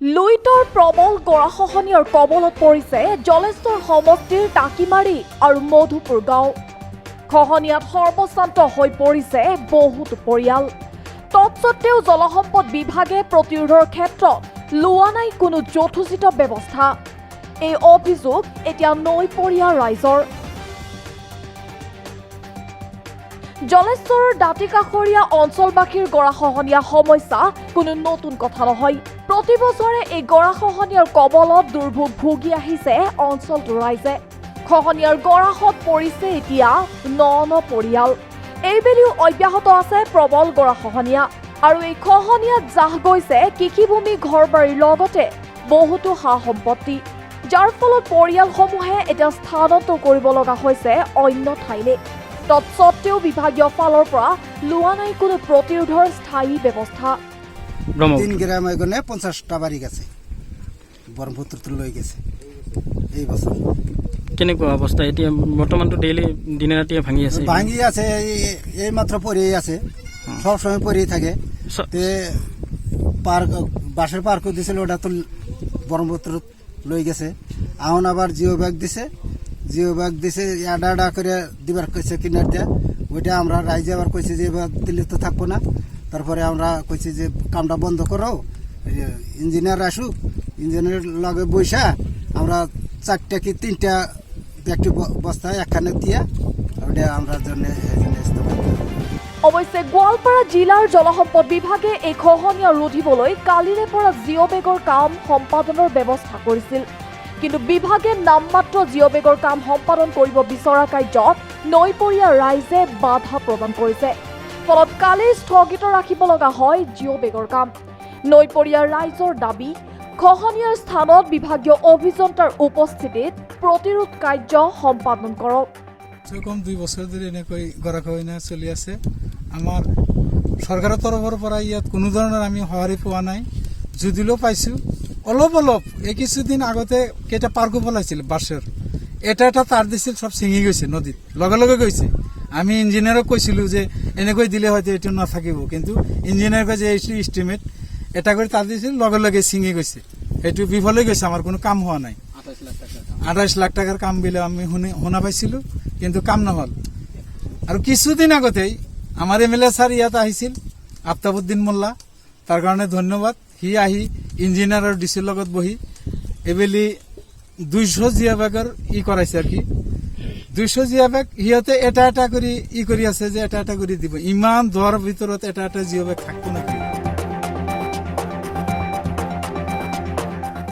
লুইতৰ প্ৰবল গৰাখহনীয়াৰ কবলত পৰিছে জলেশ্বৰ সমষ্টিৰ টাকিমাৰী আৰু মধুপুৰ গাঁও। খহনীয়াত সৰ্বশান্ত হৈ পৰিছে বহুতো পৰিয়াল। তৎসত্বেও জলসম্পদ বিভাগে প্ৰতিৰোধৰ ক্ষেত্ৰত লোৱা নাই কোনো যথোচিত ব্যৱস্থা। এই অভিযোগ এতিয়া নৈপৰীয়া ৰাইজৰ। জলেশ্বৰৰ দাঁতিকাষৰীয়া অঞ্চলবাসীৰ গৰাখহনীয়া সমস্যা কোনো নতুন কথা নহয়। প্ৰতি বছৰে এই গৰাখহনীয়াৰ কবলত দুৰ্ভোগ ভুগি আহিছে অঞ্চলটোৰ ৰাইজে। খহনীয়াৰ গৰাহত পৰিছে এতিয়া ন পৰিয়াল। এইবেলিও অব্যাহত আছে প্ৰবল গৰাখহনীয়া আৰু এই খহনীয়াত জাহ গৈছে কৃষিভূমি ঘৰবাৰীৰ লগতে বহুতো সা সম্পত্তি, যাৰ ফলত পৰিয়ালসমূহে এতিয়া স্থানান্তৰ কৰিব লগা হৈছে অন্য ঠাইলৈ। তৎসত্বেও বিভাগীয় ফালৰ পৰা লোৱা নাই কোনো প্ৰতিৰোধৰ স্থায়ী ব্যৱস্থা। 3 গ্ৰাম এগনে 50টা বাড়ি গেছে, ব্ৰহ্মপুত্ৰ লৈ গেছে এই বছৰ। কেনেকুৱা অৱস্থা এতিয়া? বৰ্তমানটো ডেইলি দিনে ৰাতিয়ে ভাঙি আছে এই মাত্র পরেই আছে, সব সময় পরেই থাকে। পার্ক বাসের পার্ক দিছিল, ওটা তো ব্রহ্মপুত্র লৈ গেছে। এখন আবার জিও ব্যাগ দিছে আডা করে দিবার কইছে কিনার দিয়া, ওইটা আমরা রাইজে আবার কইছে যে এবার দিলে তো থাকবো না। তারপরে আমরা কইছি যে কামটা বন্ধ করো, ইঞ্জিনিয়ার আসুক, ইঞ্জিনিয়ার লগে বৈশা আমরা 4টা কি 3টা ব্যক্তি বস্তা একখানে দিয়া ওটা আমরা জন্য অৱশ্যে গোৱালপাৰা জিলাৰ জলসম্পদ বিভাগে এই খহনীয়া ৰোধিবলৈ কালিৰে পৰা জিঅ' বেগৰ কাম সম্পাদনৰ ব্যৱস্থা কৰিছিল। কিন্তু বিভাগে নামমাত্ৰ জিঅ' বেগৰ কাম সম্পাদন কৰিব বিচৰা কাৰ্যত নৈপৰীয়া ৰাইজে বাধা প্ৰদান কৰিছে। ফলত কালি স্থগিত ৰাখিব লগা হয় জিঅ' বেগৰ কাম। নৈপৰীয়া ৰাইজৰ দাবী, খহনীয়াৰ স্থানত বিভাগীয় অভিযন্তাৰ উপস্থিতিত প্ৰতিৰোধ কাৰ্য সম্পাদন কৰক। কম 2 বছৰ ধৰি এনেকৈ গৰাখহনীয়া চলি আছে। আমাৰ চৰকাৰৰ তৰফৰ পৰা ইয়াত কোনো ধৰণৰ আমি সঁহাৰি পোৱা নাই। যদিও পাইছোঁ অলপ এই কিছুদিন আগতে কেইটা পাৰ্ক পেলাইছিল বাছৰ, এটা তাৰ দিছিল, সব ছিঙি গৈছে নদীত, লগে গৈছে। আমি ইঞ্জিনিয়াৰক কৈছিলোঁ যে এনেকৈ দিলে হয়তো এইটো নাথাকিব, কিন্তু ইঞ্জিনিয়াৰ কয় যে এইটো ইষ্টিমেট, এটা কৰি তাৰ দিছিল, লগে ছিঙি গৈছে। সেইটো বিফলে গৈছে, আমাৰ কোনো কাম হোৱা নাই। 28 লাখ টাকাৰ কাম বিলে আমি শুনা পাইছিলোঁ, কিন্তু কাম নহল। আৰু কিছুদিন আগতেই আমাৰ MLA ছাৰ ইয়াত আহিছিল, আফতাবুদ্দিন মোল্লা, তাৰ কাৰণে ধন্যবাদ। সি আহি ইঞ্জিনিয়াৰ আৰু ডিচিৰ লগত বহি এবেলি 200 জিয়া বেগৰ কৰাইছে আৰু কি 200 জিয়া বেগ সিহঁতে এটা কৰি কৰি আছে যে এটা কৰি দিব। ইমান দৰ ভিতৰত এটা জিয়া বেগ থাকিব নেকি?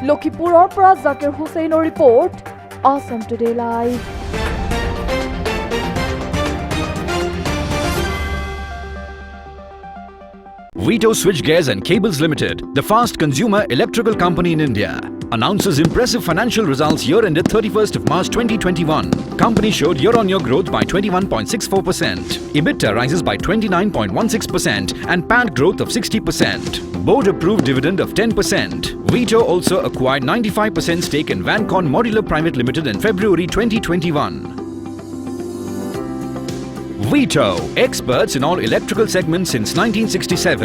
লখিমপুৰৰ পৰা জাকিৰ হুছেইনৰ report, Assam today live. Vito Switchgears and Cables Limited, the fast consumer electrical company in India, announces impressive financial results year-ended 31st of March 2021. Company showed year-on-year growth by 21.64%. EBITDA rises by 29.16% and PAT growth of 60%. Board-approved dividend of 10%. Vito also acquired 95% stake in Vancon Modular Private Limited in February 2021. Vito, experts in all electrical segments since 1967.